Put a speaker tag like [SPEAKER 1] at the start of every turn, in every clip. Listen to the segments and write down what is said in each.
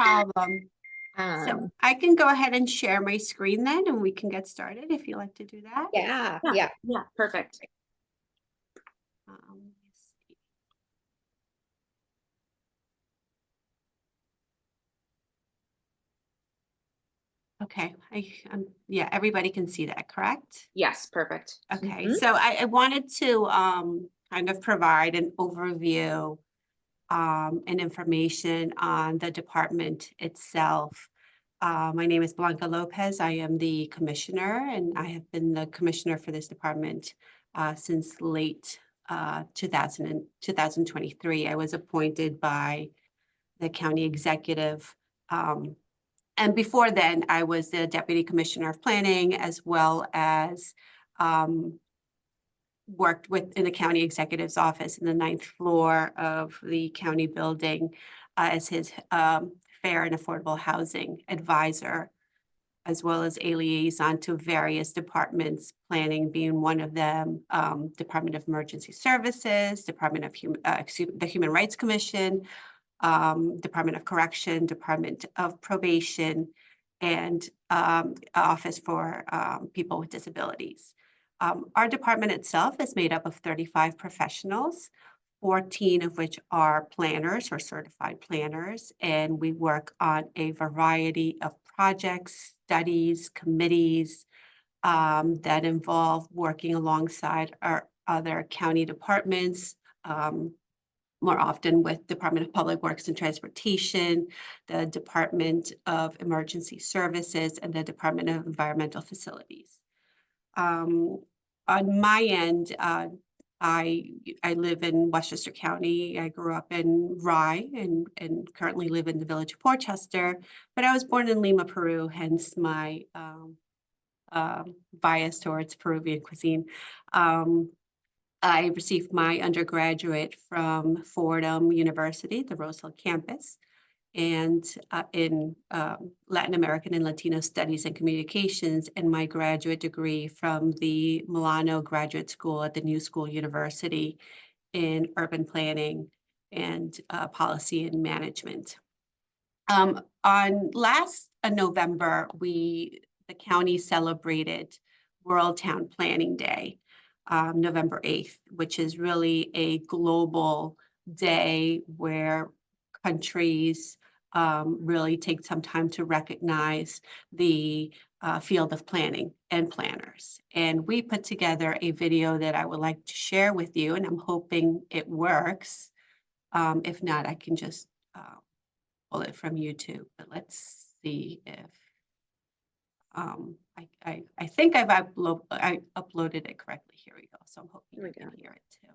[SPEAKER 1] problem. So
[SPEAKER 2] Um,
[SPEAKER 1] I can go ahead and share my screen then, and we can get started if you like to do that.
[SPEAKER 2] yeah,
[SPEAKER 3] Perfect.
[SPEAKER 1] Let's see. Okay, yeah, everybody can see that, correct?
[SPEAKER 3] Yes, perfect.
[SPEAKER 1] Okay,
[SPEAKER 2] Mhm.
[SPEAKER 1] so I wanted to kind of provide an overview and information on the department itself. My name is Blanca Lopez. I am the commissioner, and I have been the commissioner for this department since late 2023. I was appointed by the county executive. And before then, I was the deputy commissioner of planning, as well as um, worked in the county executive's office in the 9th floor of the county building as his fair and affordable housing advisor, as well as a liaison to various departments, planning being one of them, Department of Emergency Services, the Human Rights Commission, Department of Correction, Department of Probation, and Office for People with Disabilities. Our department itself is made up of 35 professionals, 14 of which are planners or certified planners, and we work on a variety of projects, studies, committees that involve working alongside our other county departments, more often with Department of Public Works and Transportation, the Department of Emergency Services, and the Department of Environmental Facilities. On my end, I live in Westchester County. I grew up in Rye and currently live in the village of Portchester, but I was born in Lima, Peru, hence my bias towards Peruvian cuisine. I received my undergraduate from Fordham University, the Rose Hill campus, and in Latin American and Latino Studies and Communications, and my graduate degree from the Milano Graduate School at the New School University in Urban Planning and Policy and Management. On last November, the county celebrated World Town Planning Day, November 8th, which is really a global day where countries really take some time to recognize the field of planning and planners. And we put together a video that I would like to share with you, and I'm hoping it works. If not, I can just pull it from YouTube, but let's see if I think I uploaded it correctly. Here we go. So I'm hoping you can hear it too.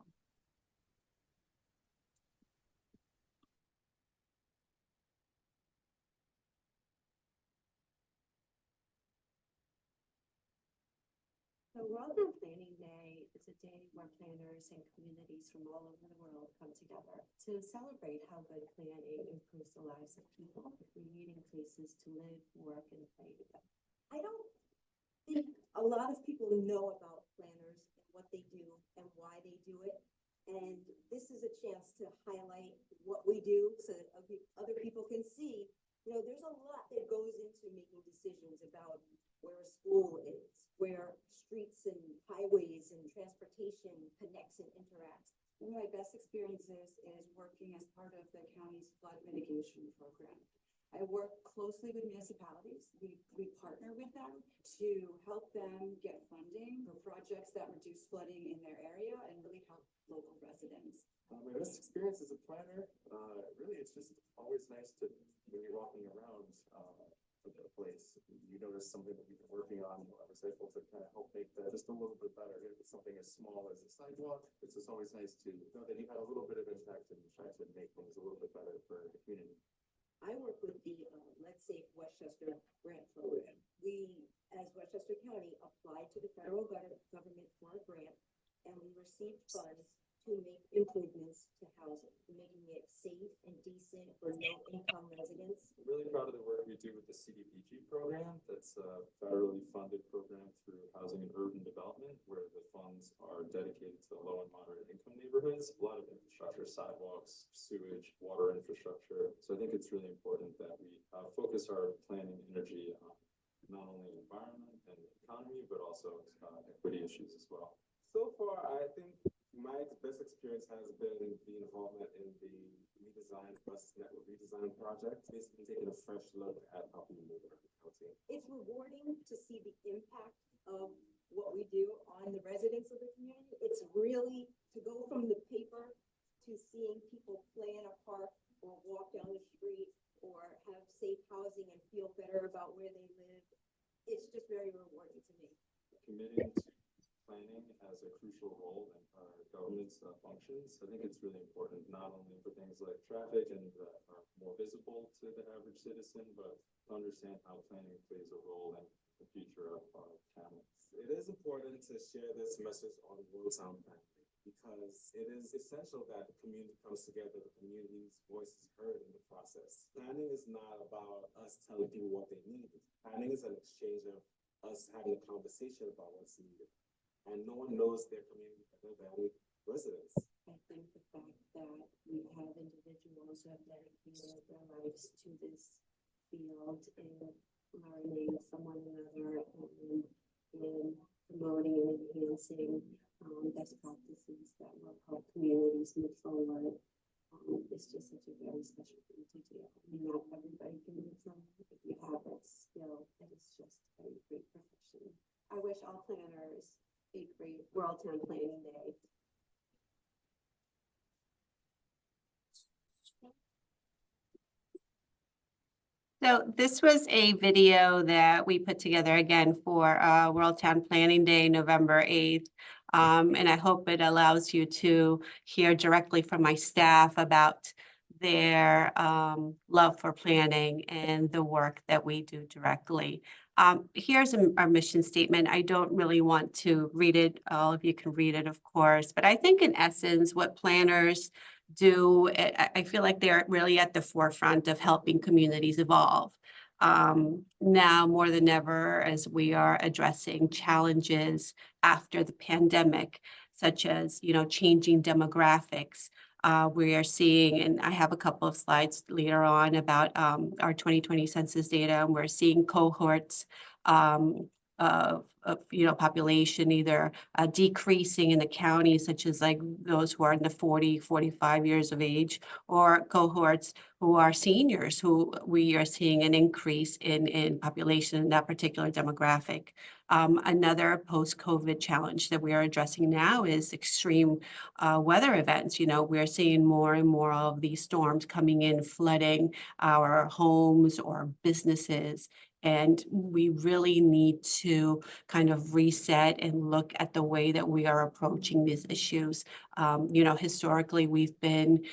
[SPEAKER 1] So World Town Planning Day is a day where planners and communities from all over the world come together to celebrate how good planning improves the lives of people, creating places to live, work, and play together.
[SPEAKER 4] I don't think a lot of people know about planners and what they do and why they do it. And this is a chance to highlight what we do so that other people can see, there's a lot that goes into making decisions about where a school is, where streets and highways and transportation connects and interacts.
[SPEAKER 5] One of my best experiences is working as part of the county's flood mitigation program. I work closely with municipalities. We partner with them to help them get funding for projects that reduce flooding in their area and really help local residents.
[SPEAKER 6] My best experience as a planner, really, it's just always nice to, when you're walking around the place, you notice something that you've been working on. I was able to kind of help make that just a little bit better. If it's something as small as a sidewalk, it's just always nice to know that you had a little bit of impact and try to make things a little bit better for the community.
[SPEAKER 4] I work with the Let's Safe Westchester grant program. We, as Westchester County, applied to the federal government for a grant, and we received funds to make improvements to housing, making it safe and decent for low-income residents.
[SPEAKER 6] I'm really proud of the work we do with the CDBG program. That's a federally funded program through Housing and Urban Development, where the funds are dedicated to low and moderate income neighborhoods. A lot of infrastructure, sidewalks, sewage, water infrastructure. So I think it's really important that we focus our planning energy on not only environment and economy, but also equity issues as well. So far, I think my best experience has been the involvement in the redesign bus network redesign project, basically taking a fresh look at how we move our county.
[SPEAKER 4] It's rewarding to see the impact of what we do on the residents of the community. It's really to go from the paper to seeing people play in a park or walk down the street or have safe housing and feel better about where they live. It's just very rewarding to me.
[SPEAKER 6] Committing to planning has a crucial role in our government's functions. I think it's really important, not only for things like traffic and that are more visible to the average citizen, but to understand how planning plays a role in the future of our county. It is important to share this message on Worldtown Planning because it is essential that the community comes together, the community's voice is heard in the process. Planning is not about us telling people what they need. Planning is an exchange of us having a conversation about what's needed. And no one knows their community better than residents.
[SPEAKER 2] I think the fact that we have individuals who have dedicated their lives to this field and learning from one another and in promoting and enhancing best practices that will help communities move forward. It's just such a very special thing to do. I mean, not everybody can do something. If you have that skill, it is just a great profession.
[SPEAKER 4] I wish all planners a great Worldtown Planning Day.
[SPEAKER 1] So this was a video that we put together again for Worldtown Planning Day, November 8th. And I hope it allows you to hear directly from my staff about their love for planning and the work that we do directly. Here's our mission statement. I don't really want to read it. All of you can read it, of course, but I think in essence, what planners do, I feel like they're really at the forefront of helping communities evolve. Now more than ever, as we are addressing challenges after the pandemic, such as, changing demographics. We are seeing, and I have a couple of slides later on about our 2020 census data, and we're seeing cohorts of population either decreasing in the county, such as like those who are in the 40, 45 years of age, or cohorts who are seniors, who we are seeing an increase in population in that particular demographic. Another post-COVID challenge that we are addressing now is extreme weather events. We're seeing more and more of these storms coming in, flooding our homes or businesses. And we really need to kind of reset and look at the way that we are approaching these issues. Historically, we've been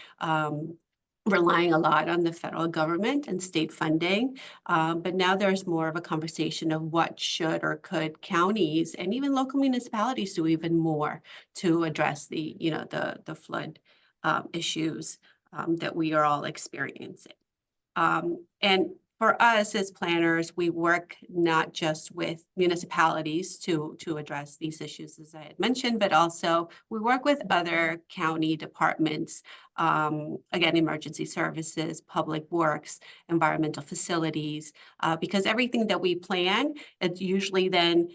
[SPEAKER 1] relying a lot on the federal government and state funding, but now there's more of a conversation of what should or could counties and even local municipalities do even more to address the flood issues that we are all experiencing. And for us as planners, we work not just with municipalities to address these issues, as I had mentioned, but also we work with other county departments, again, emergency services, public works, environmental facilities, because everything that we plan, it usually then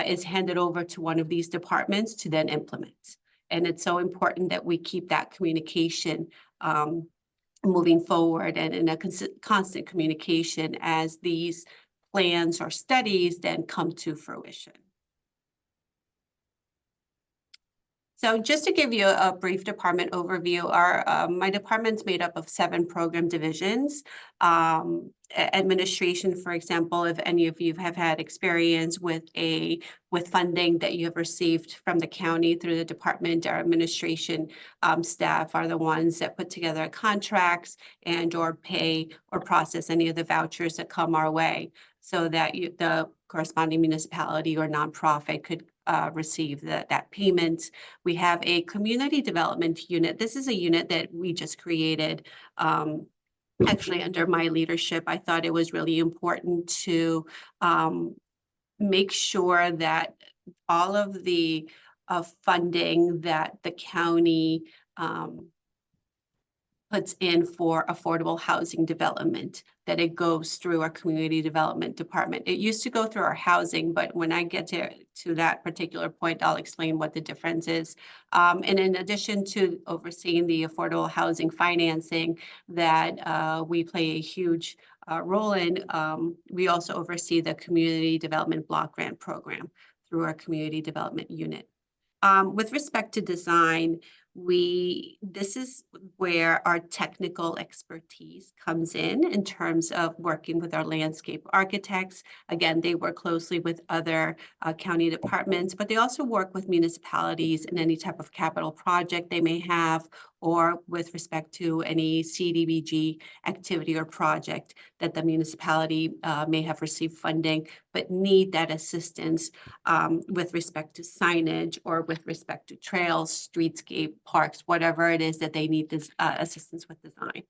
[SPEAKER 1] is handed over to one of these departments to then implement. And it's so important that we keep that communication moving forward and in a constant communication as these plans or studies then come to fruition. So just to give you a brief department overview, my department's made up of 7 program divisions. Administration, for example, if any of you have had experience with funding that you have received from the county through the department, our administration staff are the ones that put together contracts and or pay or process any of the vouchers that come our way, so that the corresponding municipality or nonprofit could receive that payment. We have a community development unit. This is a unit that we just created actually under my leadership. I thought it was really important to make sure that all of the funding that the county puts in for affordable housing development, that it goes through our community development department. It used to go through our housing, but when I get to that particular point, I'll explain what the difference is. And in addition to overseeing the affordable housing financing that we play a huge role in, we also oversee the community development block grant program through our community development unit. With respect to design, this is where our technical expertise comes in terms of working with our landscape architects. Again, they work closely with other county departments, but they also work with municipalities in any type of capital project they may have, or with respect to any CDBG activity or project that the municipality may have received funding, but need that assistance with respect to signage or with respect to trails, streetscape, parks, whatever it is that they need this assistance with design.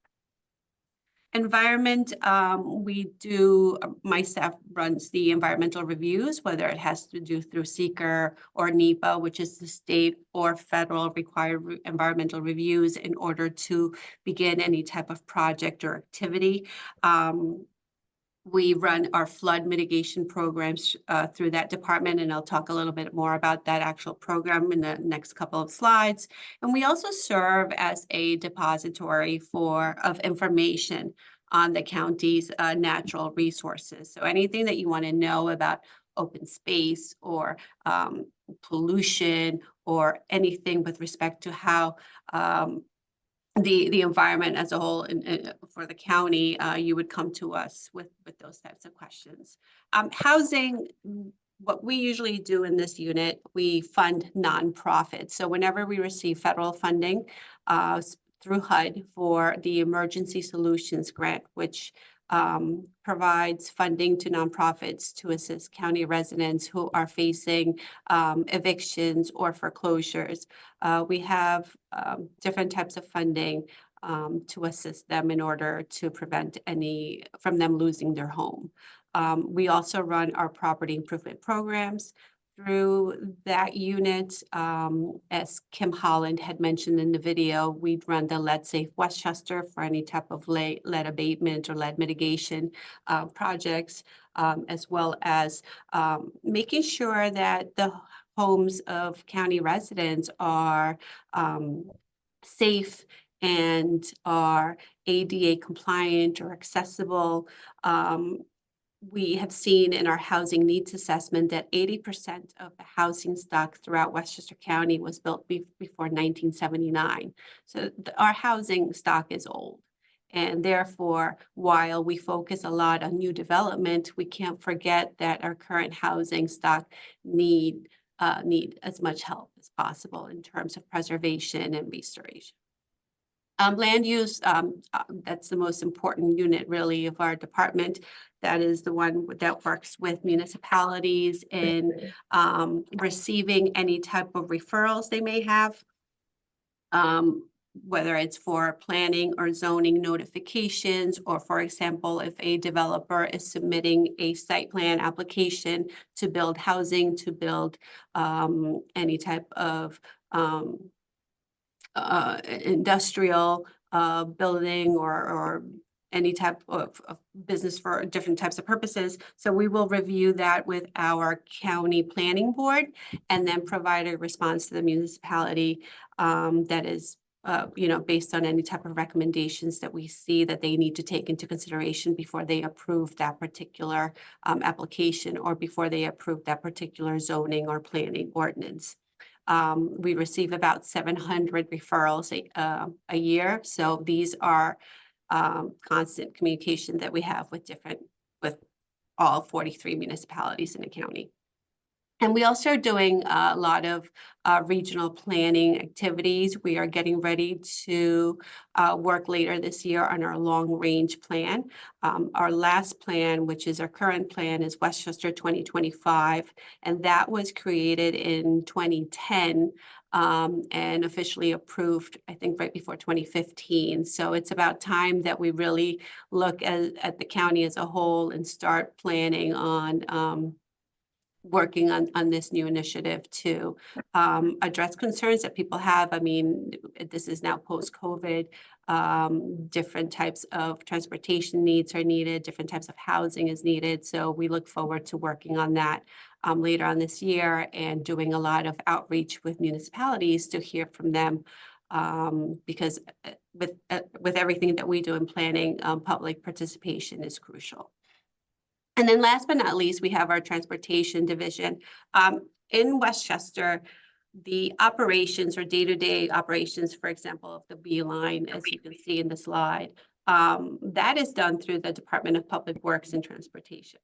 [SPEAKER 1] Environment, my staff runs the environmental reviews, whether it has to do through seeker or NEPA, which is the state or federal required environmental reviews in order to begin any type of project or activity. We run our flood mitigation programs through that department, and I'll talk a little bit more about that actual program in the next couple of slides. And we also serve as a depository of information on the county's natural resources. So anything that you want to know about open space or pollution or anything with respect to how the environment as a whole and for the county, you would come to us with those types of questions. Housing, what we usually do in this unit, we fund nonprofits. So whenever we receive federal funding through HUD for the Emergency Solutions Grant, which provides funding to nonprofits to assist county residents who are facing evictions or foreclosures. We have different types of funding to assist them in order to prevent any from them losing their home. We also run our property improvement programs through that unit. As Kim Holland had mentioned in the video, we run the Lead Safe Westchester for any type of lead abatement or lead mitigation projects, as well as making sure that the homes of county residents are safe and are ADA compliant or accessible. We have seen in our housing needs assessment that 80% of the housing stock throughout Westchester County was built before 1979. So our housing stock is old. And therefore, while we focus a lot on new development, we can't forget that our current housing stock need as much help as possible in terms of preservation and restoration. Land use, that's the most important unit really of our department. That is the one that works with municipalities in receiving any type of referrals they may have, whether it's for planning or zoning notifications, or for example, if a developer is submitting a site plan application to build housing, to build any type of industrial building or any type of business for different types of purposes. So we will review that with our county planning board and then provide a response to the municipality that is based on any type of recommendations that we see that they need to take into consideration before they approve that particular application or before they approve that particular zoning or planning ordinance. We receive about 700 referrals a year. So these are constant communication that we have with all 43 municipalities in the county. And we also are doing a lot of regional planning activities. We are getting ready to work later this year on our long-range plan. Our last plan, which is our current plan, is Westchester 2025, and that was created in 2010 and officially approved, I think, right before 2015. So it's about time that we really look at the county as a whole and start planning on working on this new initiative to address concerns that people have. I mean, this is now post-COVID. different types of transportation needs are needed, different types of housing is needed. So we look forward to working on that later on this year and doing a lot of outreach with municipalities to hear from them. Because with everything that we do in planning, public participation is crucial. And then last but not least, we have our transportation division. In Westchester, the operations or day-to-day operations, for example, of the B line, as you can see in the slide, that is done through the Department of Public Works and Transportation.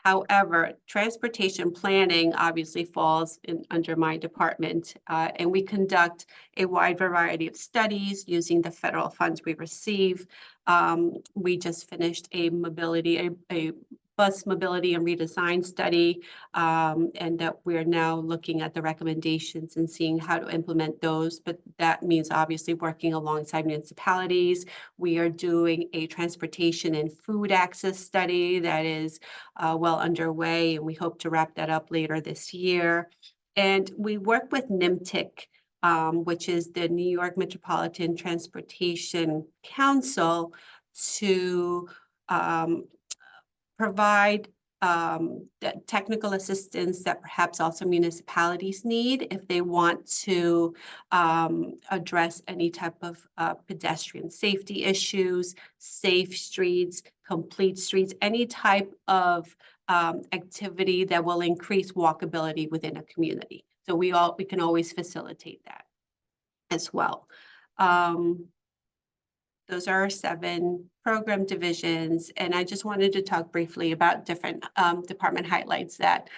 [SPEAKER 1] However, transportation planning obviously falls under my department, and we conduct a wide variety of studies using the federal funds we receive. We just finished a bus mobility and redesign study, and that we're now looking at the recommendations and seeing how to implement those. But that means obviously working alongside municipalities. We are doing a transportation and food access study that is well underway, and we hope to wrap that up later this year. And we work with NIMTIC, which is the New York Metropolitan Transportation Council, to provide the technical assistance that perhaps also municipalities need if they want to address any type of pedestrian safety issues, safe streets, complete streets, any type of activity that will increase walkability within a community. So we can always facilitate that as well. Those are our 7 program divisions, and I just wanted to talk briefly about different department highlights that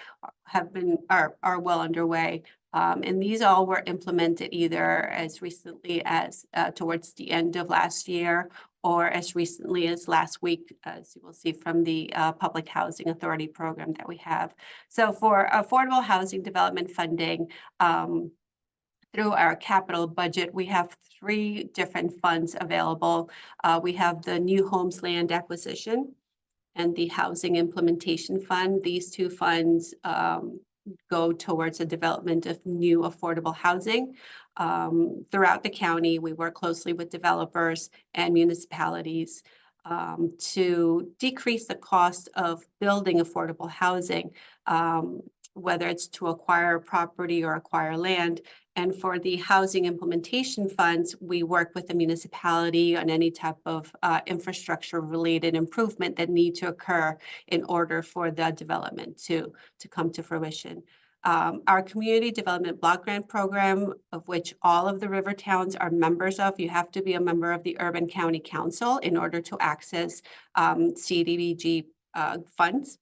[SPEAKER 1] are well underway. And these all were implemented either as recently as towards the end of last year or as recently as last week, as you will see from the Public Housing Authority program that we have. So for affordable housing development funding, through our capital budget, we have 3 different funds available. We have the New Homes Land Acquisition and the Housing Implementation Fund. These 2 funds go towards the development of new affordable housing. Throughout the county, we work closely with developers and municipalities to decrease the cost of building affordable housing, whether it's to acquire property or acquire land. And for the housing implementation funds, we work with the municipality on any type of infrastructure related improvement that need to occur in order for the development to come to fruition. Our community development block grant program, of which all of the river towns are members of, you have to be a member of the Urban County Council in order to access CDBG funds.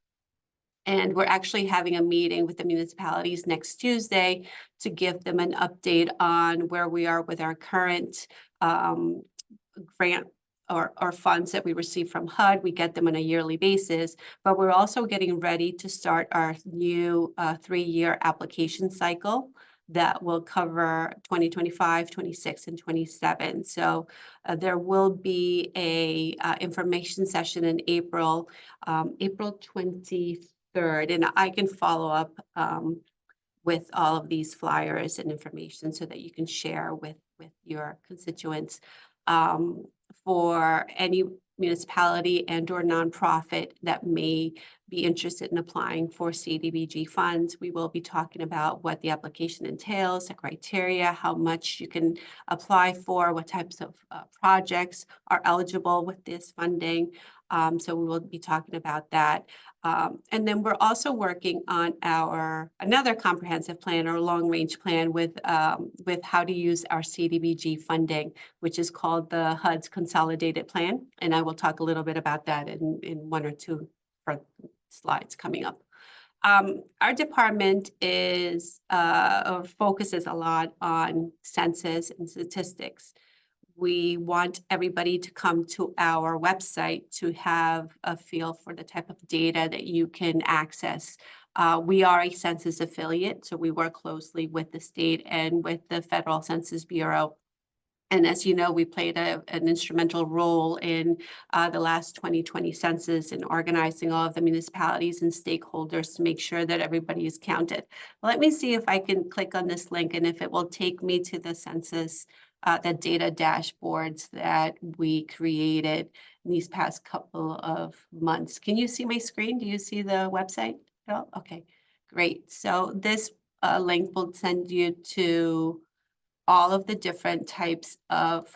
[SPEAKER 1] And we're actually having a meeting with the municipalities next Tuesday to give them an update on where we are with our current grant or funds that we receive from HUD. We get them on a yearly basis, but we're also getting ready to start our new 3-year application cycle that will cover 2025, 26, and 27. So there will be a information session in April 23rd, and I can follow up with all of these flyers and information so that you can share with your constituents. For any municipality and or nonprofit that may be interested in applying for CDBG funds, we will be talking about what the application entails, the criteria, how much you can apply for, what types of projects are eligible with this funding. So we will be talking about that. And then we're also working on another comprehensive plan or long-range plan with how to use our CDBG funding, which is called the HUD's Consolidated Plan. And I will talk a little bit about that in 1 or 2 slides coming up. Our department focuses a lot on census and statistics. We want everybody to come to our website to have a feel for the type of data that you can access. We are a census affiliate, so we work closely with the state and with the Federal Census Bureau. And as you know, we played an instrumental role in the last 2020 census in organizing all of the municipalities and stakeholders to make sure that everybody is counted. Let me see if I can click on this link and if it will take me to the census the data dashboards that we created in these past couple of months. Can you see my screen? Do you see the website at all? Okay, great. So this link will send you to all of the different types of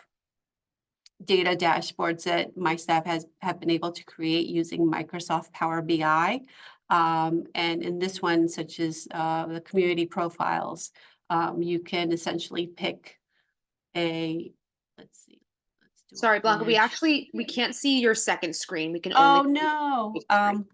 [SPEAKER 1] data dashboards that my staff have been able to create using Microsoft Power BI. And in this one, such as the community profiles, you can essentially pick a, let's see. Let's do a
[SPEAKER 3] Sorry, Blanca, we
[SPEAKER 1] image.
[SPEAKER 3] can't see your second screen. We can
[SPEAKER 1] Oh,
[SPEAKER 3] only.
[SPEAKER 1] no.
[SPEAKER 3] see the screen.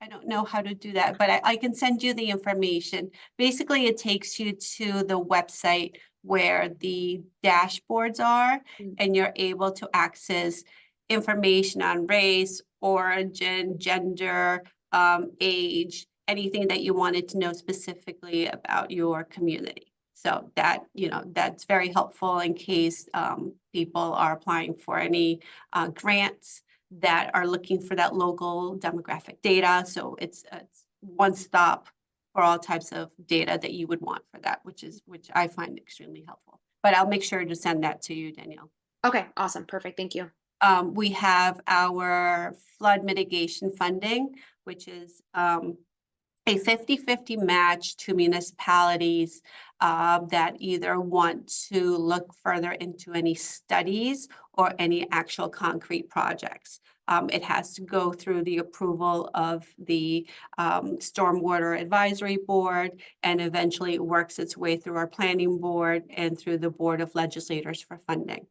[SPEAKER 1] I don't know how to do that, but I can send you the information. Basically, it takes you to the website where the dashboards are,
[SPEAKER 3] Mm.
[SPEAKER 1] and you're able to access information on race, origin, gender, age, anything that you wanted to know specifically about your community. So that, that's very helpful in case people are applying for any grants that are looking for that local demographic data. So it's one stop for all types of data that you would want for that, which I find extremely helpful. But I'll make sure to send that to you, Danielle.
[SPEAKER 3] Okay, awesome. Perfect. Thank you.
[SPEAKER 1] We have our flood mitigation funding, which is a 50-50 match to municipalities that either want to look further into any studies or any actual concrete projects. It has to go through the approval of the Stormwater Advisory Board, and eventually it works its way through our planning board and through the Board of Legislators for funding.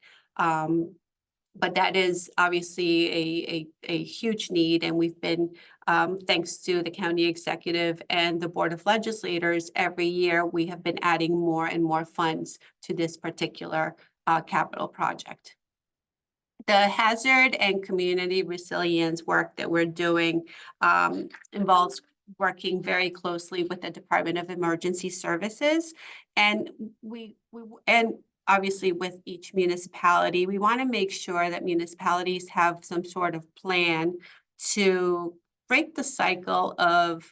[SPEAKER 1] But that is obviously a huge need, and we've been, thanks to the county executive and the Board of Legislators, every year we have been adding more and more funds to this particular capital project. The hazard and community resilience work that we're doing involves working very closely with the Department of Emergency Services, and and obviously with each municipality, we want to make sure that municipalities have some sort of plan to break the cycle of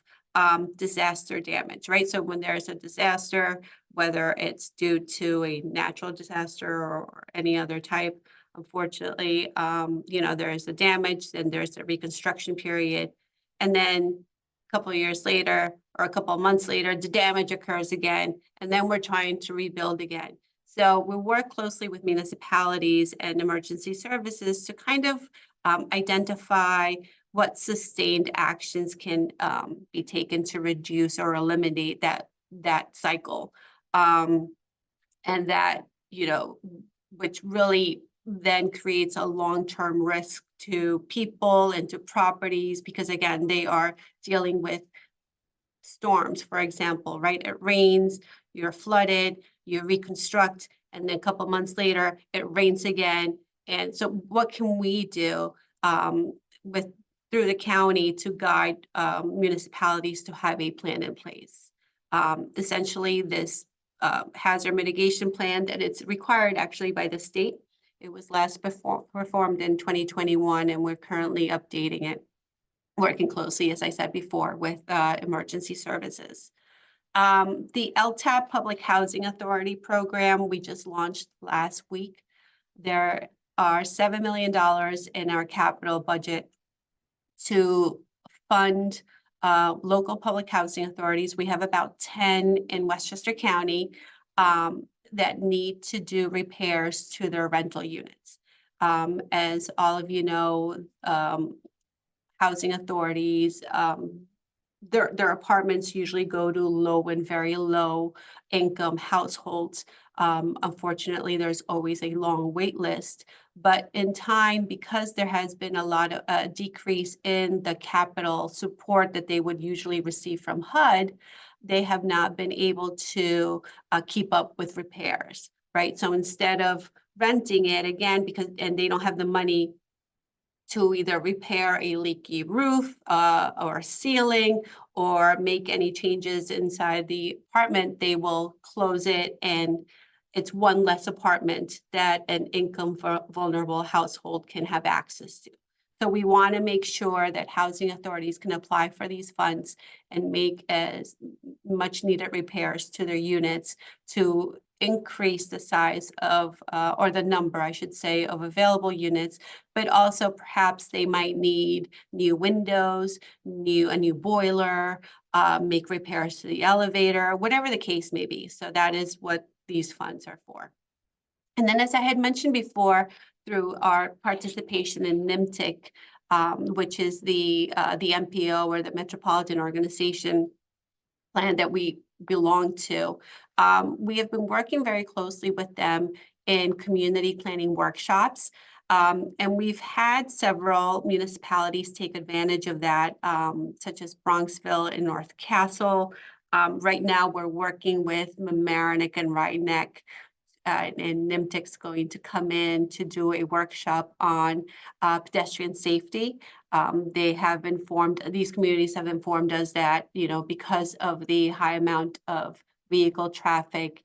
[SPEAKER 1] disaster damage, right? So when there's a disaster, whether it's due to a natural disaster or any other type, unfortunately, there is the damage, then there's the reconstruction period. And then a couple of years later, or a couple of months later, the damage occurs again, and then we're trying to rebuild again. So we work closely with municipalities and emergency services to kind of identify what sustained actions can be taken to reduce or eliminate that cycle. And that, which really then creates a long-term risk to people and to properties, because again, they are dealing with storms, for example, right? It rains, you're flooded, you reconstruct, and then a couple months later, it rains again. And so what can we do through the county to guide municipalities to have a plan in place? Essentially, this hazard mitigation plan, that it's required actually by the state. It was last performed in 2021, and we're currently updating it, working closely, as I said before, with emergency services. The LTAP Public Housing Authority program, we just launched last week. There are $7 million in our capital budget to fund local public housing authorities. We have about 10 in Westchester County that need to do repairs to their rental units. As all of you know, housing authorities, their apartments usually go to low and very low income households. Unfortunately, there's always a long wait list, but in time, because there has been a lot of decrease in the capital support that they would usually receive from HUD, they have not been able to keep up with repairs, right? So instead of renting it again, and they don't have the money to either repair a leaky roof or ceiling, or make any changes inside the apartment, they will close it, and it's one less apartment that an income vulnerable household can have access to. So we want to make sure that housing authorities can apply for these funds and make as much needed repairs to their units to increase the size of, or the number, I should say, of available units, but also perhaps they might need new windows, a new boiler, make repairs to the elevator, whatever the case may be. So that is what these funds are for. And then, as I had mentioned before, through our participation in NIMTIC, which is the MPO, or the Metropolitan Organization plan that we belong to, we have been working very closely with them in community planning workshops. And we've had several municipalities take advantage of that, such as Bronxville and North Castle. Right now, we're working with Mamaroneck and Rhinebeck. And NIMTIC's going to come in to do a workshop on pedestrian safety. They have informed, these communities have informed us that, because of the high amount of vehicle traffic,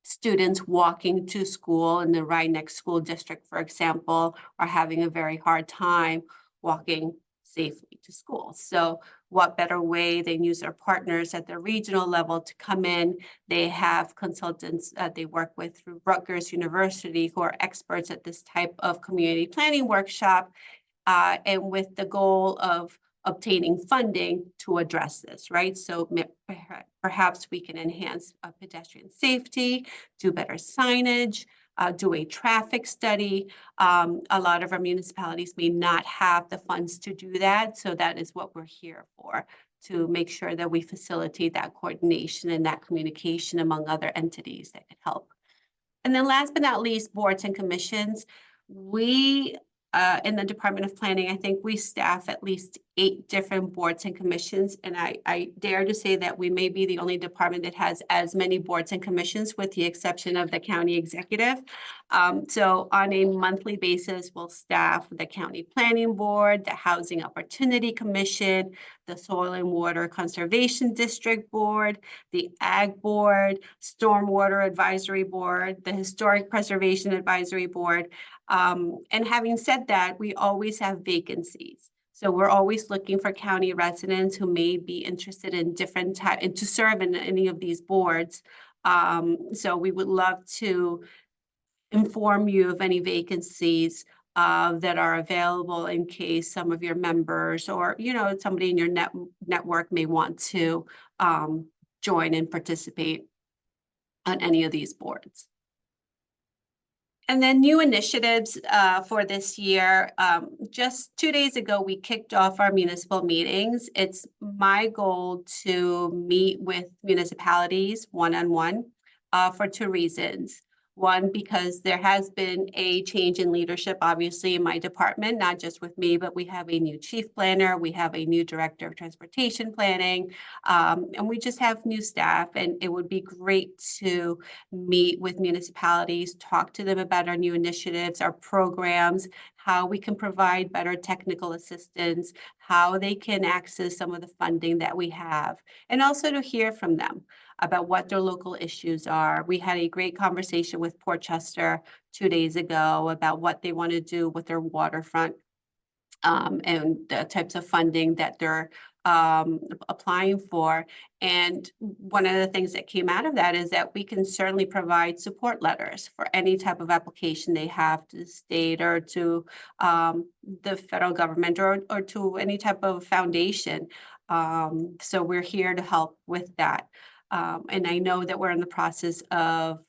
[SPEAKER 1] students walking to school in the Rhinebeck School District, for example, are having a very hard time walking safely to school. So what better way than use our partners at the regional level to come in? They have consultants they work with through Rutgers University who are experts at this type of community planning workshop, and with the goal of obtaining funding to address this, right? So perhaps we can enhance pedestrian safety, do better signage, do a traffic study. A lot of our municipalities may not have the funds to do that. So that is what we're here for, to make sure that we facilitate that coordination and that communication among other entities that could help. And then last but not least, boards and commissions. We, in the Department of Planning, I think we staff at least 8 different boards and commissions. And I dare to say that we may be the only department that has as many boards and commissions, with the exception of the county executive. So on a monthly basis, we'll staff the County Planning Board, the Housing Opportunity Commission, the Soil and Water Conservation District Board, the Ag Board, Stormwater Advisory Board, the Historic Preservation Advisory Board. And having said that, we always have vacancies. So we're always looking for county residents who may be interested in different types and to serve in any of these boards. So we would love to inform you of any vacancies that are available in case some of your members or, somebody in your network may want to join and participate on any of these boards. And then new initiatives for this year. Just 2 days ago, we kicked off our municipal meetings. It's my goal to meet with municipalities one-on-one for 2 reasons. One, because there has been a change in leadership, obviously, in my department, not just with me, but we have a new chief planner, we have a new director of transportation planning, and we just have new staff. And it would be great to meet with municipalities, talk to them about our new initiatives, our programs, how we can provide better technical assistance, how they can access some of the funding that we have, and also to hear from them about what their local issues are. We had a great conversation with Portchester 2 days ago about what they want to do with their waterfront, and the types of funding that they're applying for. And one of the things that came out of that is that we can certainly provide support letters for any type of application they have to the state or to the federal government or to any type of foundation. So we're here to help with that. And I know that we're in the process of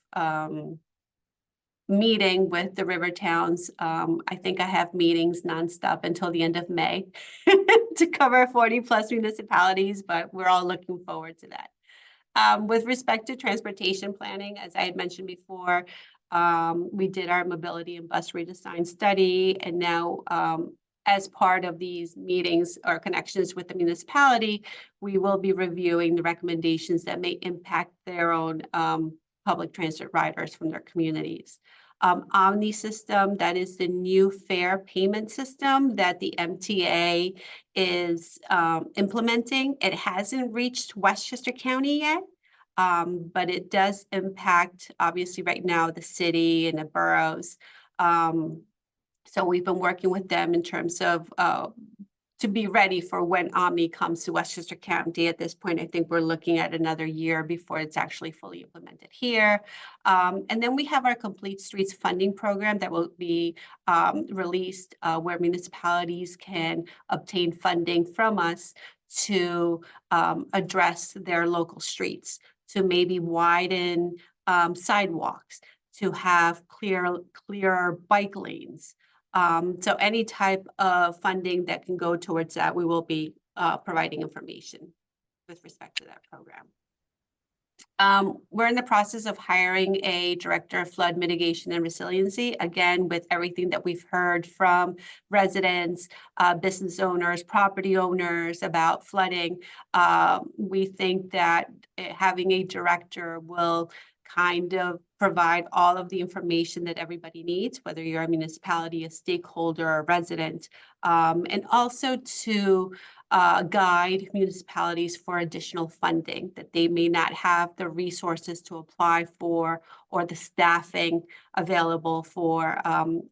[SPEAKER 1] meeting with the river towns. I think I have meetings nonstop until the end of May to cover 40+ municipalities, but we're all looking forward to that. With respect to transportation planning, as I had mentioned before, we did our mobility and bus redesign study, and now as part of these meetings or connections with the municipality, we will be reviewing the recommendations that may impact their own public transit riders from their communities. Omni system, that is the new fare payment system that the MTA is implementing. It hasn't reached Westchester County yet, but it does impact, obviously, right now, the city and the boroughs. So we've been working with them in terms of to be ready for when Omni comes to Westchester County. At this point, I think we're looking at another year before it's actually fully implemented here. And then we have our Complete Streets funding program that will be released where municipalities can obtain funding from us to address their local streets, to maybe widen sidewalks, to have clearer bike lanes. So any type of funding that can go towards that, we will be providing information with respect to that program. We're in the process of hiring a director of flood mitigation and resiliency. Again, with everything that we've heard from residents, business owners, property owners about flooding, we think that having a director will kind of provide all of the information that everybody needs, whether you're a municipality, a stakeholder, a resident, and also to guide municipalities for additional funding that they may not have the resources to apply for or the staffing available for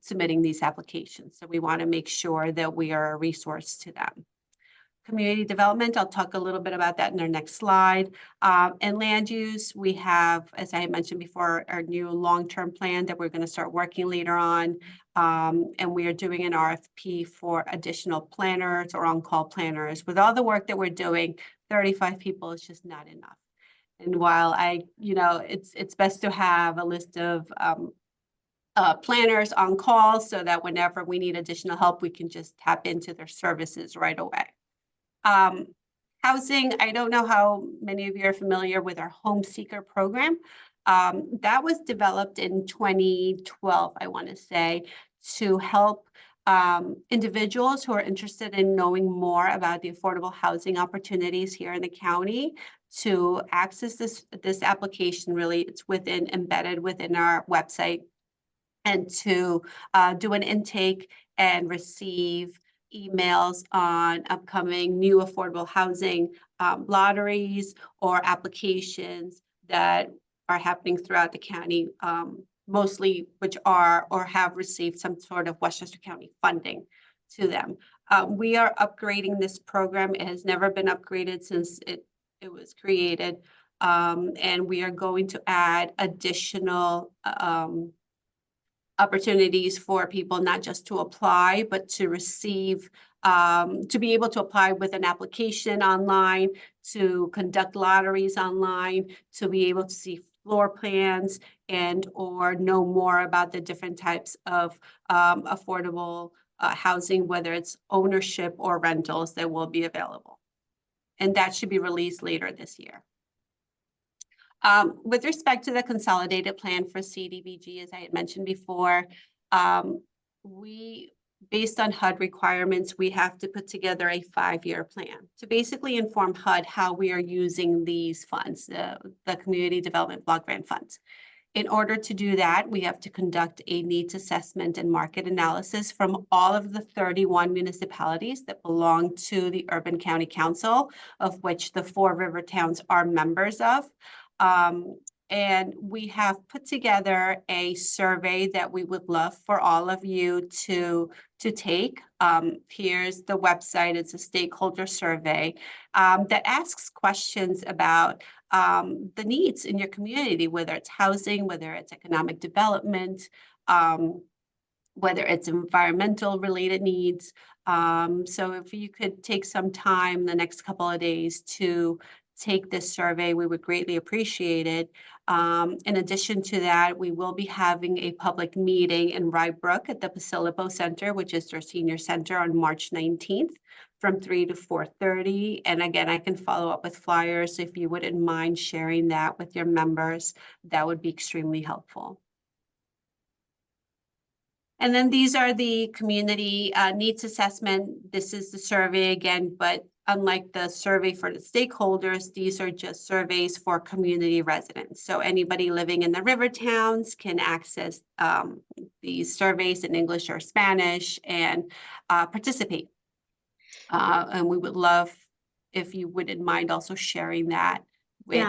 [SPEAKER 1] submitting these applications. So we want to make sure that we are a resource to them. Community development, I'll talk a little bit about that in our next slide. And land use, we have, as I mentioned before, our new long-term plan that we're going to start working later on. And we are doing an RFP for additional planners or on-call planners. With all the work that we're doing, 35 people is just not enough. And while it's best to have a list of planners on call so that whenever we need additional help, we can just tap into their services right away. Housing, I don't know how many of you are familiar with our Home Seeker program. That was developed in 2012, I want to say, to help individuals who are interested in knowing more about the affordable housing opportunities here in the county to access this application. Really, it's embedded within our website, and to do an intake and receive emails on upcoming new affordable housing lotteries or applications that are happening throughout the county, mostly which are or have received some sort of Westchester County funding to them. We are upgrading this program. It has never been upgraded since it was created. And we are going to add additional opportunities for people not just to apply, but to receive, to be able to apply with an application online, to conduct lotteries online, to be able to see floor plans and or know more about the different types of affordable housing, whether it's ownership or rentals that will be available. And that should be released later this year. With respect to the consolidated plan for CDBG, as I had mentioned before, based on HUD requirements, we have to put together a 5-year plan to basically inform HUD how we are using these funds, the Community Development Block Grant funds. In order to do that, we have to conduct a needs assessment and market analysis from all of the 31 municipalities that belong to the Urban County Council, of which the 4 river towns are members of. And we have put together a survey that we would love for all of you to take. Here's the website. It's a stakeholder survey that asks questions about the needs in your community, whether it's housing, whether it's economic development, whether it's environmental related needs. So if you could take some time the next couple of days to take this survey, we would greatly appreciate it. In addition to that, we will be having a public meeting in Rye Brook at the Pasilipo Center, which is their senior center, on March 19th from 3 to 4:30. And again, I can follow up with flyers. If you wouldn't mind sharing that with your members, that would be extremely helpful. And then these are the community needs assessment. This is the survey again, but unlike the survey for the stakeholders, these are just surveys for community residents. So anybody living in the river towns can access these surveys in English or Spanish and participate. And we would love if you wouldn't mind also sharing that with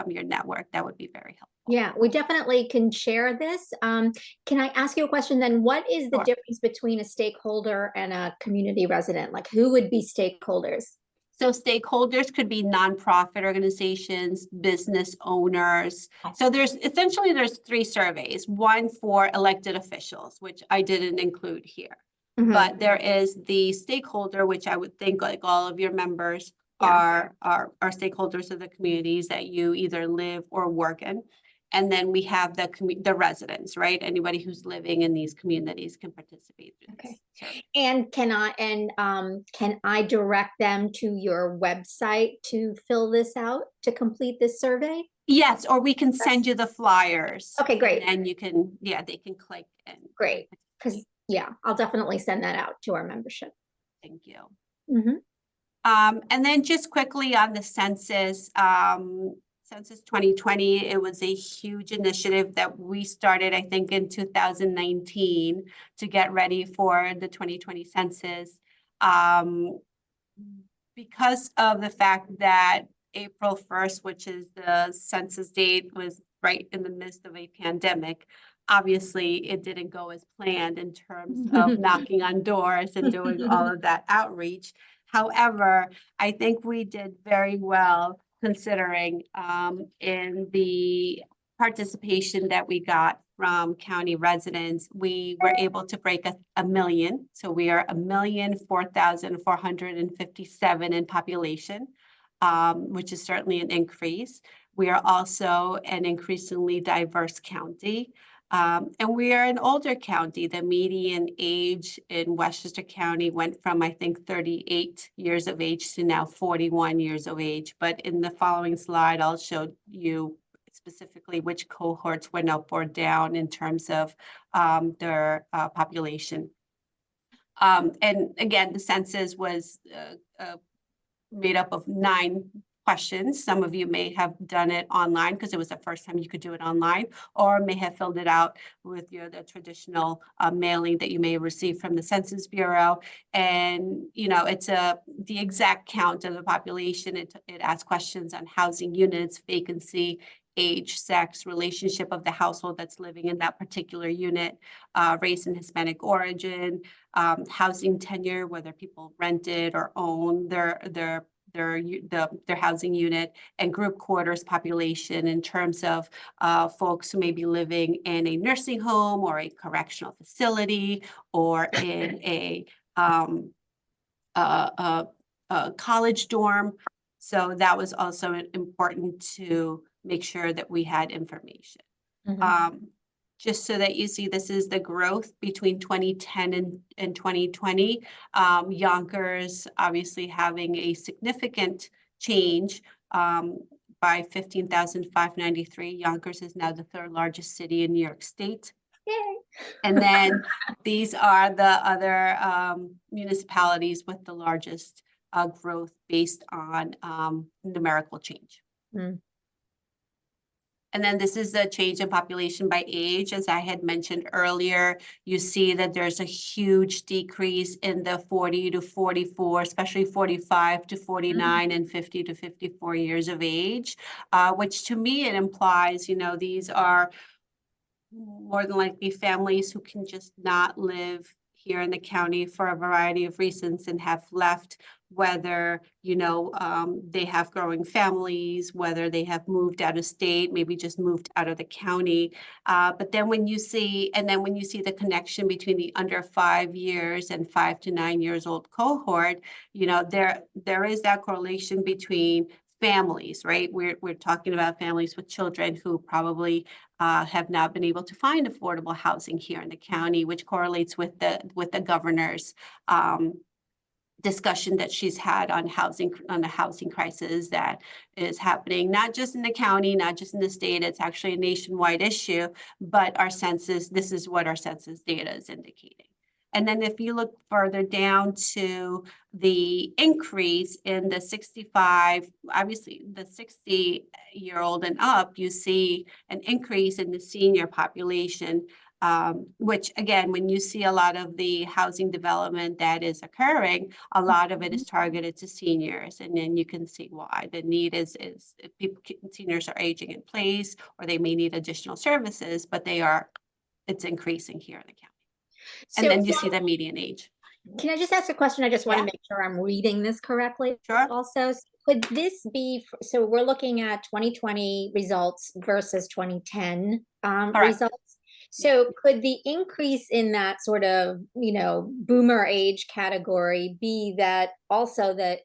[SPEAKER 1] your network. That would be very helpful.
[SPEAKER 7] Yeah, we definitely can share this. Can I ask you a question then? What is the
[SPEAKER 1] Sure.
[SPEAKER 7] difference between a stakeholder and a community resident? Like who would be stakeholders?
[SPEAKER 1] So stakeholders could be nonprofit organizations, business owners. So there's 3 surveys, one for elected officials, which I didn't include here.
[SPEAKER 7] Mhm.
[SPEAKER 1] But there is the stakeholder, which I would think like all of your members
[SPEAKER 7] Yeah.
[SPEAKER 1] are stakeholders of the communities that you either live or work in. And then we have the residents, right? Anybody who's living in these communities can participate. Through
[SPEAKER 7] Okay.
[SPEAKER 1] this survey.
[SPEAKER 7] And can I direct them to your website to fill this out, to complete this survey?
[SPEAKER 1] Yes, or we can send you the flyers.
[SPEAKER 7] Okay, great.
[SPEAKER 1] And you can, yeah, they can click and.
[SPEAKER 7] Great. Because yeah, I'll definitely send that out to our membership.
[SPEAKER 1] Thank you.
[SPEAKER 7] Mhm.
[SPEAKER 1] And then just quickly on the census, Census 2020, it was a huge initiative that we started, I think, in 2019 to get ready for the 2020 census. Because of the fact that April 1st, which is the census date, was right in the midst of a pandemic, obviously it didn't go as planned in terms of knocking on doors and doing all of that outreach. However, I think we did very well considering in the participation that we got from county residents. We were able to break a million. So we are 1,004,457 in population, which is certainly an increase. We are also an increasingly diverse county. And we are an older county. The median age in Westchester County went from, I think, 38 years of age to now 41 years of age. But in the following slide, I'll show you specifically which cohorts went up or down in terms of their population. And again, the census was made up of 9 questions. Some of you may have done it online because it was the first time you could do it online, or may have filled it out with the traditional mailing that you may receive from the Census Bureau. And it's the exact count of the population. It asks questions on housing units, vacancy, age, sex, relationship of the household that's living in that particular unit, race and Hispanic origin, housing tenure, whether people rented or own their housing unit, and group quarters population in terms of folks who may be living in a nursing home or a correctional facility or in a college dorm. So that was also important to make sure that we had information.
[SPEAKER 7] Mhm.
[SPEAKER 1] Just so that you see, this is the growth between 2010 and 2020. Yonkers obviously having a significant change by 15,593. Yonkers is now the 3rd largest city in New York State.
[SPEAKER 7] Yay.
[SPEAKER 1] And then these are the other municipalities with the largest growth based on numerical change.
[SPEAKER 7] Mm.
[SPEAKER 1] And then this is the change in population by age. As I had mentioned earlier, you see that there's a huge decrease in the 40 to 44, especially 45 to 49 and 50 to 54 years of age, which to me, it implies, these are more than likely families who can just not live here in the county for a variety of reasons and have left, whether, they have growing families, whether they have moved out of state, maybe just moved out of the county. But then when you see the connection between the under 5 years and 5 to 9 years old cohort, there is that correlation between families, right? We're talking about families with children who probably have not been able to find affordable housing here in the county, which correlates with the governor's discussion that she's had on the housing crisis that is happening, not just in the county, not just in the state. It's actually a nationwide issue, but this is what our census data is indicating. And then if you look further down to the increase in the 65, obviously the 60-year-old and up, you see an increase in the senior population. which again, when you see a lot of the housing development that is occurring, a lot of it is targeted to seniors. And then you can see why the need is if seniors are aging in place, or they may need additional services, but it's increasing here in the county. And
[SPEAKER 7] So
[SPEAKER 1] then you see the median age.
[SPEAKER 7] can I just ask a question? I just want to
[SPEAKER 1] Yeah.
[SPEAKER 7] make sure I'm reading this correctly.
[SPEAKER 1] Sure.
[SPEAKER 7] Also, so could this be, so we're looking at 2020 results versus 2010
[SPEAKER 1] Correct.
[SPEAKER 7] results. So could the increase in that sort of, boomer age category be that also that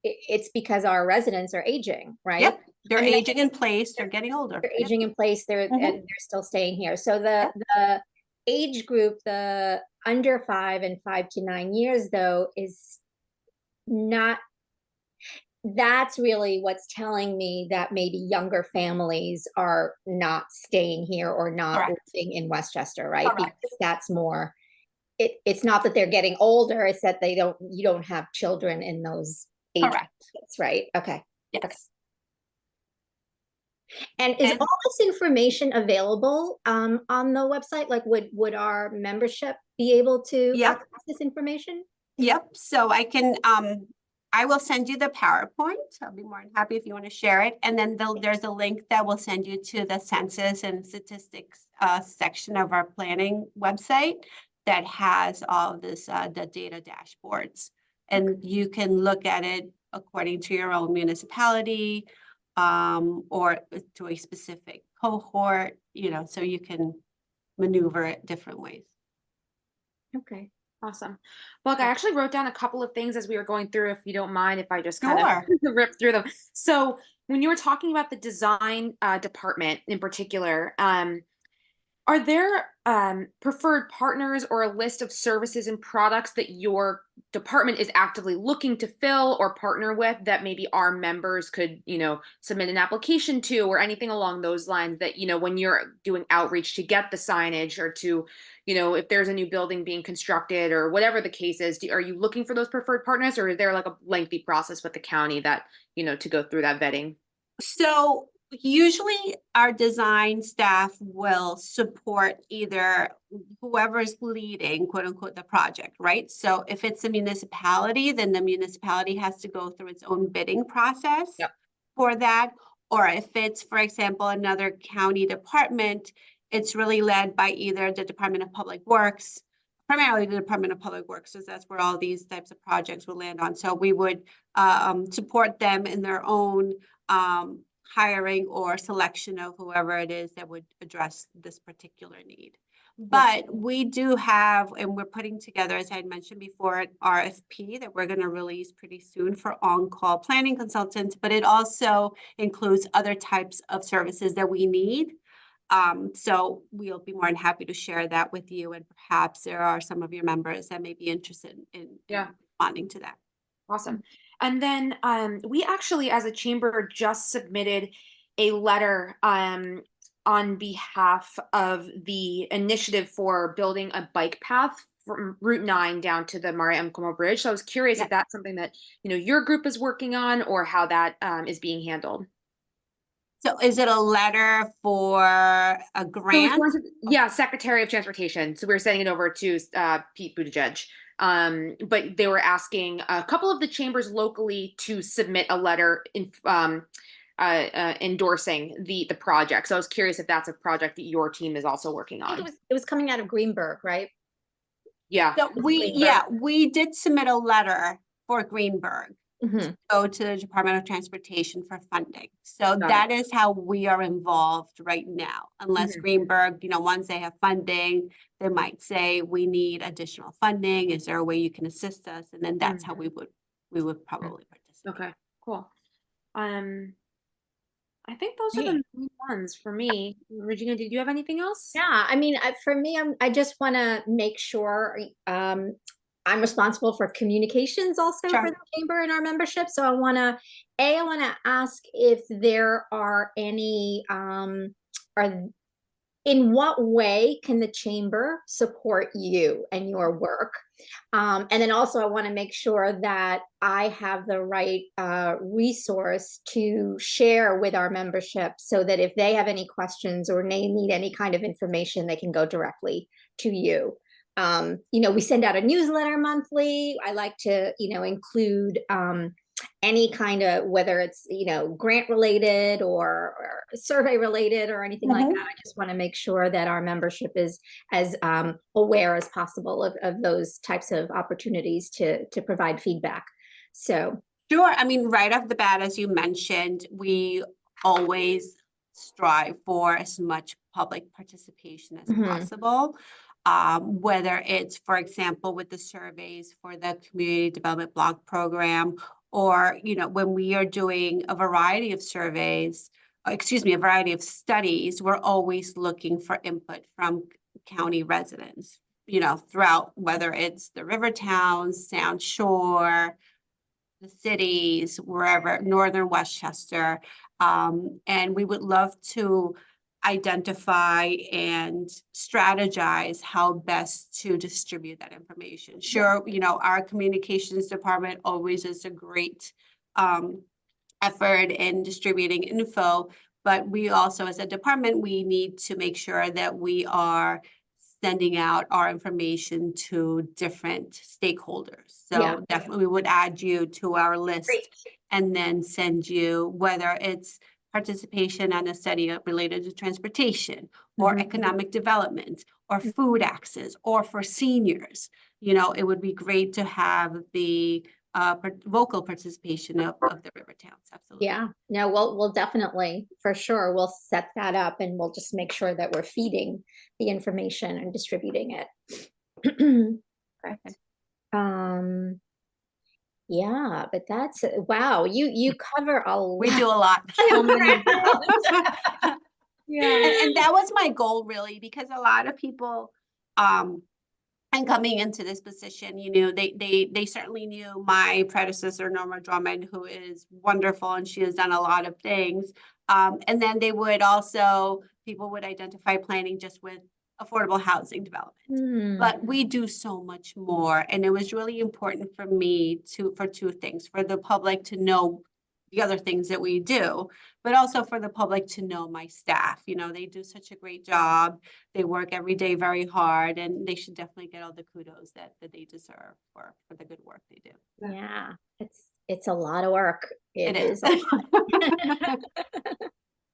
[SPEAKER 7] it's because our residents are aging, right?
[SPEAKER 1] Yep, they're
[SPEAKER 7] I mean,
[SPEAKER 1] aging in place, they're getting older.
[SPEAKER 7] They're
[SPEAKER 1] Yep.
[SPEAKER 7] aging in place, and they're still staying here. So the age group, the under 5 and 5 to 9 years, though, is not, that's really what's telling me that maybe younger families are not staying here or not
[SPEAKER 1] Correct.
[SPEAKER 7] living in Westchester, right?
[SPEAKER 1] Correct.
[SPEAKER 7] Because that's more, it's not that they're getting older, it's that you don't have children in those age
[SPEAKER 1] Correct.
[SPEAKER 7] groups, right? Okay.
[SPEAKER 1] Yes.
[SPEAKER 7] Okay. And is all this information available on the website? Like, would our membership be able to
[SPEAKER 1] Yep.
[SPEAKER 7] access this information?
[SPEAKER 1] Yep, so I can, I will send you the PowerPoint. I'll be more than happy if you want to share it. And then there's a link that will send you to the census and statistics section of our planning website that has all of this, the data dashboards. And you can look at it according to your own municipality, or to a specific cohort, so you can maneuver it different ways.
[SPEAKER 3] Okay, awesome. Look, I actually wrote down a couple of things as we were going through, if you don't mind, if I just kind
[SPEAKER 1] Sure.
[SPEAKER 3] of rip through them. So when you were talking about the design department in particular, are there preferred partners or a list of services and products that your department is actively looking to fill or partner with that maybe our members could, submit an application to, or anything along those lines that, when you're doing outreach to get the signage, or to, if there's a new building being constructed or whatever the case is, are you looking for those preferred partners, or is there like a lengthy process with the county that, to go through that vetting?
[SPEAKER 1] So usually our design staff will support either whoever's leading, quote unquote, the project, right? So if it's a municipality, then the municipality has to go through its own bidding process.
[SPEAKER 3] Yep.
[SPEAKER 1] For that. Or if it's, for example, another county department, it's really led by either the Department of Public Works, primarily the Department of Public Works, because that's where all these types of projects will land on. So we would support them in their own hiring or selection of whoever it is that would address this particular need. But we do have, and we're putting together, as I had mentioned before, an RFP that we're going to release pretty soon for on-call planning consultants, but it also includes other types of services that we need. So we'll be more than happy to share that with you, and perhaps there are some of your members that may be interested in responding to that.
[SPEAKER 3] Awesome. And then we actually, as a chamber, just submitted a letter on behalf of the initiative for building a bike path from Route 9 down to the Maria M. Como Bridge. So I was curious if that's something that, your group is working on, or how that is being handled.
[SPEAKER 1] So is it a letter for a grant?
[SPEAKER 3] Yeah, Secretary of Transportation. So we were sending it over to Pete Buttigieg. But they were asking a couple of the chambers locally to submit a letter endorsing the project. So I was curious if that's a project that your team is also working
[SPEAKER 7] I
[SPEAKER 3] on.
[SPEAKER 7] think it was coming out of Greenberg, right?
[SPEAKER 3] Yeah.
[SPEAKER 1] So we did submit a letter for Greenberg. Go to the Department of Transportation for funding. So that is how we are involved right now. Unless Greenberg, once they have funding, they might say, we need additional funding. Is there a way you can assist us? And then that's how we would probably participate.
[SPEAKER 3] Okay, cool. I think those are the main ones for me. Regina, did you have anything else?
[SPEAKER 7] Yeah, I mean, for me, I just want to make sure I'm responsible for communications also for the chamber and our membership. So I want to ask if there are any, in what way can the chamber support you and your work? And then also I want to make sure that I have the right resource to share with our membership so that if they have any questions or they need any kind of information, they can go directly to you. We send out a newsletter monthly. I like to, include any kind of, whether it's, grant related or survey related or anything like that. I just want to make sure that our membership is as aware as possible of those types of opportunities to provide feedback. So.
[SPEAKER 1] Sure. I mean, right off the bat, as you mentioned, we always strive for as much public participation as possible. Whether it's, for example, with the surveys for the Community Development Block Program, or, when we are doing a variety of surveys, a variety of studies, we're always looking for input from county residents, throughout, whether it's the river towns, Sound Shore, the cities, wherever, Northern Westchester. And we would love to identify and strategize how best to distribute that information. Sure, our communications department always is a great effort in distributing info, but we also, as a department, we need to make sure that we are sending out our information to different stakeholders. So definitely we would add you to our list.
[SPEAKER 7] Great.
[SPEAKER 1] And then send you, whether it's participation on a study related to transportation or economic development or food access or for seniors. It would be great to have the vocal participation of the river towns. Absolutely.
[SPEAKER 7] Yeah, no, we'll definitely, for sure, we'll set that up and we'll just make sure that we're feeding the information and distributing it. Correct. Yeah, but that's, wow, you cover a lot.
[SPEAKER 1] We do a lot.
[SPEAKER 3] Yeah.
[SPEAKER 1] And that was my goal, really, because a lot of people, and coming into this position, they certainly knew my predecessor, Norma Drummond, who is wonderful, and she has done a lot of things. And then people would identify planning just with affordable housing development. But we do so much more. And it was really important for me for two things: for the public to know the other things that we do, but also for the public to know my staff. They do such a great job. They work every day very hard, and they should definitely get all the kudos that they deserve for the good work they do.
[SPEAKER 7] Yeah, it's a lot of work.
[SPEAKER 1] It is.
[SPEAKER 7] a lot.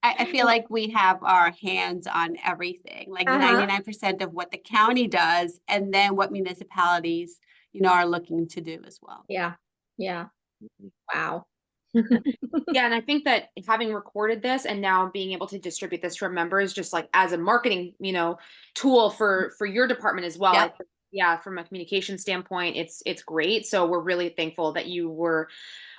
[SPEAKER 1] I feel like we have our hands on everything, like 99% of what the county does, and then what municipalities, are looking to do as well.
[SPEAKER 7] Yeah. Wow.
[SPEAKER 3] Yeah, and I think that having recorded this and now being able to distribute this to our members, just like as a marketing, tool for your department as well.
[SPEAKER 1] Yep.
[SPEAKER 3] Yeah, from a communication standpoint, it's great. So we're really thankful that you were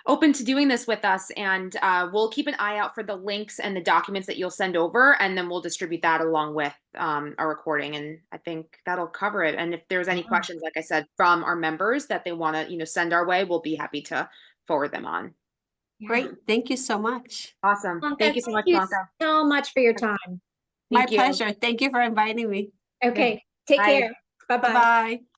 [SPEAKER 3] open to doing this with us, and we'll keep an eye out for the links and the documents that you'll send over, and then we'll distribute that along with our recording. And I think that'll cover it. And if there's any questions, like I said, from our members that they want to, send our way, we'll be happy to forward them on.
[SPEAKER 1] Great. Thank you so much.
[SPEAKER 3] Awesome.
[SPEAKER 7] Blanca,
[SPEAKER 3] Thank you so much, Blanca.
[SPEAKER 7] So much for your time.
[SPEAKER 1] My pleasure. Thank you for inviting me.
[SPEAKER 7] Okay, take
[SPEAKER 3] Bye.
[SPEAKER 7] care. Bye-bye.
[SPEAKER 1] Bye-bye.